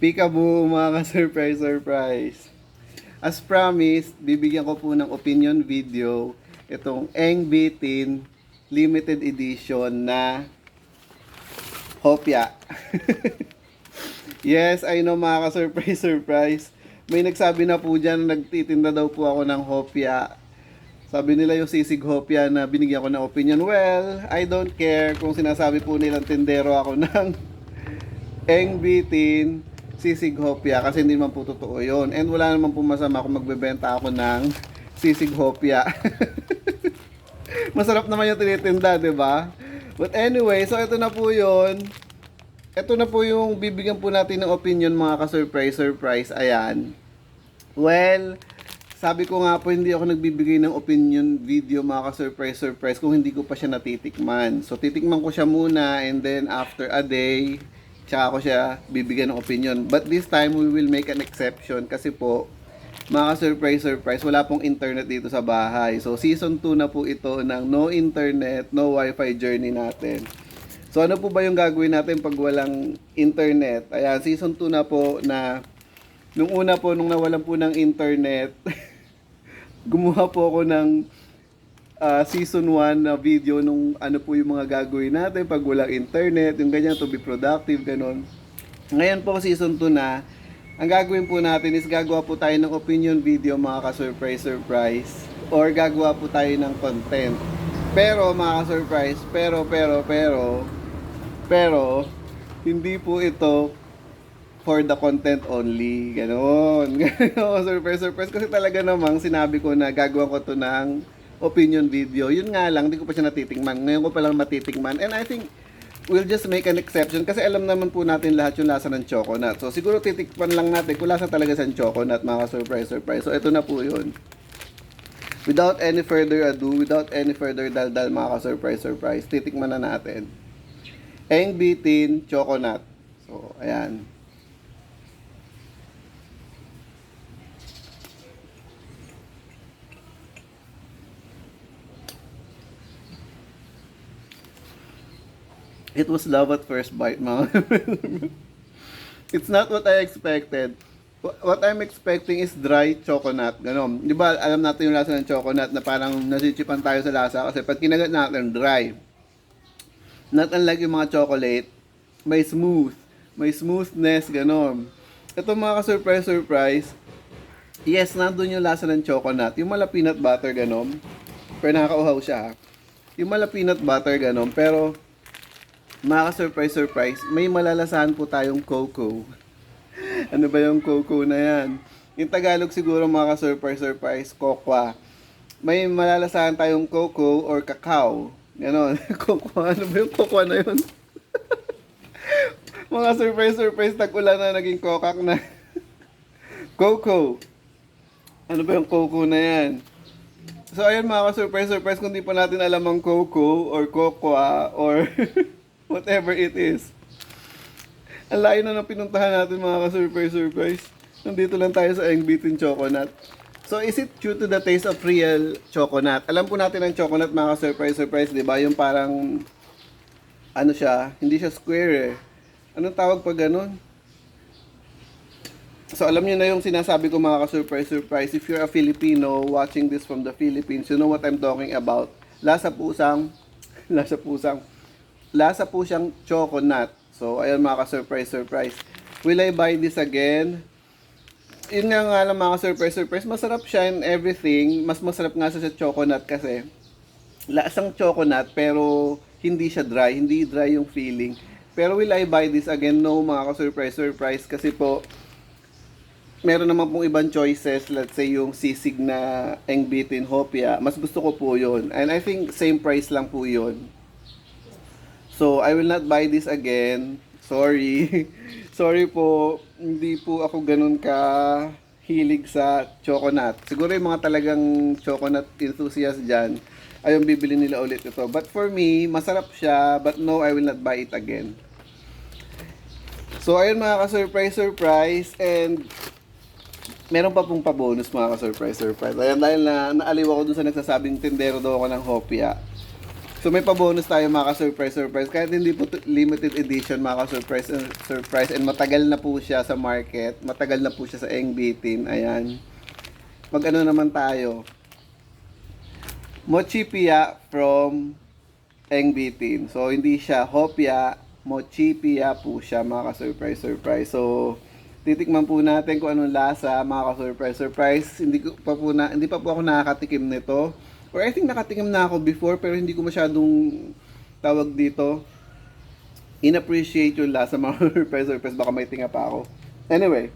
Peekaboo mga ka-surprise. As promised, bibigyan ko po ng opinion video itong Eng Bitin limited edition na hopya. Yes, I know mga ka-surprise. May nagsabi na po dyan, nagtitinda daw po ako ng hopya. Sabi nila yung sisig hopya na binigyan ko ng opinion. Well, I don't care kung sinasabi po nilang tindero ako ng Eng Bitin sisig hopya kasi hindi naman po totoo yun. And wala naman po masama kung magbebenta ako ng sisig hopya. Masarap naman yung tinitinda, di ba? But anyway, so ito na po yun. Ito na po yung bibigyan po natin ng opinion mga ka-surprise. Ayan. Well, sabi ko nga po hindi ako nagbibigay ng opinion video mga ka-surprise kung hindi ko pa siya natitikman. So titikman ko siya muna and then after a day, tsaka ako siya bibigyan ng opinion. But this time, we will make an exception kasi po, mga ka-surprise, wala pong internet dito sa bahay. So, season 2 na po ito ng no internet, no wifi journey natin. So, ano po ba yung gagawin natin pag walang internet? Ayan, season 2 na po na, nung una po, nung nawalan po ng internet, gumawa po ako ng season 1 na video nung ano po yung mga gagawin natin pag walang internet, yung ganyan, to be productive, ganon. Ngayon po season 2 na, ang gagawin po natin is gagawa po tayo ng opinion video mga ka-surprise or gagawa po tayo ng content. Pero mga ka-surprise, pero hindi po ito for the content only, ganon. Ganon, surprise kasi talaga namang sinabi ko na gagawa ko to ng opinion video. Yun nga lang, hindi ko pa siya natitikman. Ngayon ko pa lang matitikman. And I think, we'll just make an exception kasi alam naman po natin lahat yung lasa ng choconut. So, siguro titikman lang natin kung lasa talaga sa choconut, mga surprise. So, ito na po yun. Without any further ado, without any further daldal, mga surprise, titikman na natin. Eng Bitin choconut. So, ayan. It was love at first bite, mga. It's not what I expected. What I'm expecting is dry chocolate. Ganon. Di ba, alam natin yung lasa ng chocolate na parang nasisipan tayo sa lasa kasi pag kinagat natin, dry. Not unlike yung mga chocolate, may smoothness, ganon. Ito mga ka-surprise. Yes, nandun yung lasa ng chocolate. Yung mala peanut butter, ganon. Pero nakakauhaw siya. Yung mala peanut butter, ganon. Pero, mga ka-surprise, may malalasahan po tayong cocoa. Ano ba yung cocoa na yan? Yung Tagalog siguro mga ka-surprise, cocoa. May malalasahan tayong cocoa or cacao. Ganon. Cocoa, ano ba yung cocoa na yun? Mga surprise, tag-ulan na naging kokak na. Cocoa. Ano ba yung cocoa na yan? So ayun mga ka-surprise, kung di pa natin alam ang cocoa or cocoa or whatever it is. Ang layo na ng pinuntahan natin mga ka-surprise. Nandito lang tayo sa Eng Bitin chocolate. So is it true to the taste of real chocolate? Alam po natin ang chocolate mga ka-surprise, di ba? Yung parang, ano siya, hindi siya square eh. Anong tawag pag ganun? So alam niyo na yung sinasabi ko mga ka-surprise. If you're a Filipino watching this from the Philippines, you know what I'm talking about. Lasa po siyang chocolate. So, ayun mga ka-surprise. Will I buy this again? Yun nga lang mga ka-surprise. Masarap siya and everything. Mas masarap nga sa chocolate kasi lasang chocolate pero hindi siya dry. Hindi dry yung feeling. Pero will I buy this again? No mga ka-surprise. Kasi po, meron naman pong ibang choices. Let's say yung sisig na Eng Bitin hopya. Mas gusto ko po yun. And I think same price lang po yun. So, I will not buy this again. Sorry. Sorry po. Hindi po ako ganun ka hilig sa chocolate. Siguro yung mga talagang chocolate enthusiast dyan, ayun bibili nila ulit ito. But for me, masarap siya. But no, I will not buy it again. So, ayun mga ka-surprise. And meron pa pong pa-bonus mga ka-surprise. Ayan, dahil na naaliw ako dun sa nagsasabing tindero daw ako ng hopya. So may pa-bonus tayo mga ka-surprise. Kahit hindi po limited edition mga ka-surprise and matagal na po siya sa market. Matagal na po siya sa Eng Bitin. Ayan. Mag-ano naman tayo. Mochi Pia from Eng Bitin. So hindi siya Hopia, Mochi Pia po siya mga ka-surprise. So titikman po natin kung anong lasa mga ka-surprise. Hindi pa po ako nakakatikim nito. Or I think nakatikim na ako before pero hindi ko masyadong tawag dito in-appreciate yung lasa mga surprise. Baka may tinga pa ako. Anyway,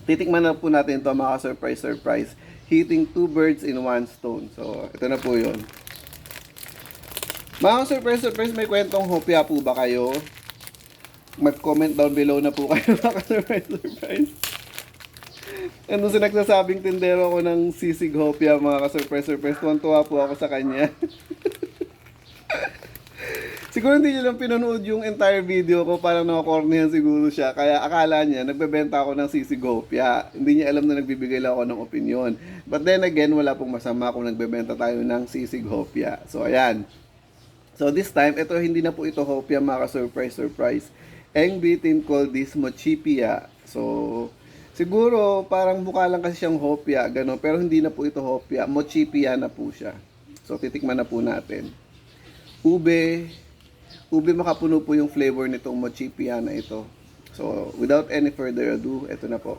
titikman na po natin ito mga surprise. Hitting 2 birds in 1 stone. So, ito na po yun. Mga surprise, may kwentong hopya po ba kayo? Mag-comment down below na po kayo mga surprise. Ano sa nagsasabing tindero ako ng sisig hopya mga ka-surprise. Tuwan-tuwa po ako sa kanya. Siguro hindi niya lang pinanood yung entire video ko, parang nakakornihan siguro siya. Kaya akala niya, nagbebenta ako ng sisig hopya. Hindi niya alam na nagbibigay lang ako ng opinion. But then again, wala pong masama kung nagbebenta tayo ng sisig hopya. So ayan. So this time, ito hindi na po ito hopya mga ka-surprise. Eng Bitin called this Mochi Pia. So siguro, parang mukha lang kasi siyang hopya, gano'n. Pero hindi na po ito hopya. Mochi Pia na po siya. So, titikman na po natin. Ube makapuno po yung flavor nitong Mochi Pia na ito. So, without any further ado, ito na po.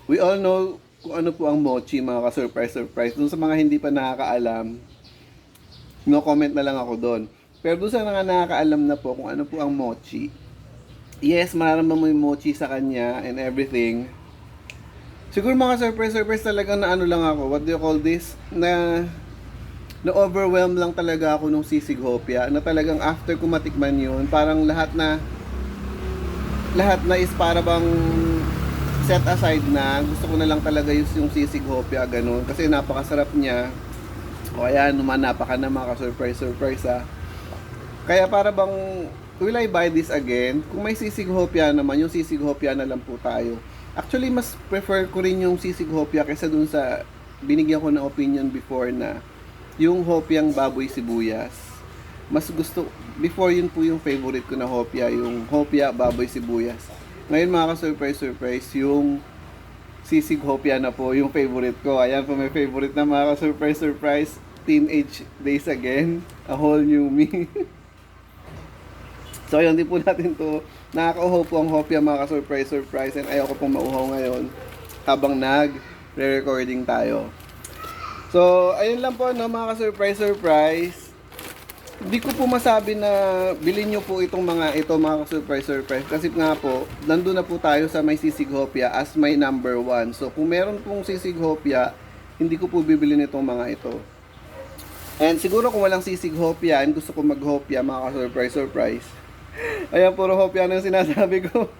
We all know kung ano po ang mochi mga ka-surprise. Dun sa mga hindi pa nakakaalam, no comment na lang ako doon. Pero dun sa mga nakakaalam na po kung ano po ang mochi, yes, mararamdaman mo yung mochi sa kanya and everything. Siguro mga surprise talaga na ano lang ako, what do you call this? Na-overwhelm lang talaga ako nung sisig hopya. Na talagang after ko matikman yun, parang lahat na is para bang set aside na, gusto ko na lang talaga yung sisig hopya, ganun. Kasi napakasarap niya. O ayan, napaka na mga ka-surprise ha. Kaya para bang, will I buy this again? Kung may sisig hopya naman, yung sisig hopya na lang po tayo. Actually, mas prefer ko rin yung sisig hopya kaysa dun sa binigyan ko ng opinion before na yung hopyang baboy sibuyas. Mas gusto, before yun po yung favorite ko na hopya, yung hopya baboy sibuyas. Ngayon mga ka-surprise, yung sisig hopya na po yung favorite ko. Ayan po, may favorite na mga ka-surprise. Teenage days again. A whole new me. So ayun, di po natin to. Nakakauhaw po ang hopya mga ka-surprise. And ayoko pong mauhaw ngayon habang nag-recording tayo. So ayun lang po no, mga ka-surprise. Hindi ko po masabi na bilhin nyo po itong mga surprise kasi nga po nandun na po tayo sa may sisig hopya as my number 1. So kung meron pong sisig hopya, hindi ko po bibili nitong mga ito. And siguro kung walang sisig hopya and gusto ko mag hopya mga surprise. Ayan, puro hopya na yung sinasabi ko.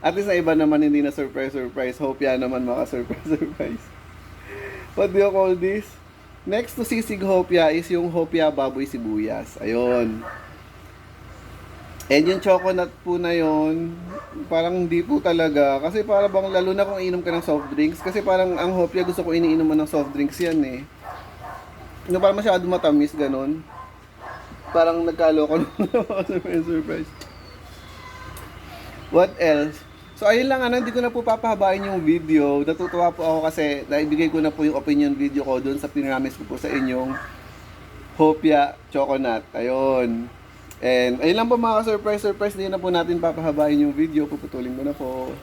At least na iba naman hindi na surprise hopya naman mga surprise. What do you call this? Next to sisig hopya is yung hopya baboy sibuyas. Ayun. And yung chocolate po na yon, parang hindi po talaga. Kasi parang bang lalo na kung inom ka ng soft drinks. Kasi parang ang hopya gusto ko iniinom mo ng soft drinks yan eh. Yung parang masyado matamis, ganun. Parang nagkaloko surprise. What else? So ayun lang, hindi ko na po papahabain yung video. Natutuwa po ako kasi naibigay ko na po yung opinion video ko doon sa pinramis ko po sa inyong hopya chocolate. Ayun. And ayun lang po mga surprise. Hindi na po natin papahabain yung video. Puputulin ko na po.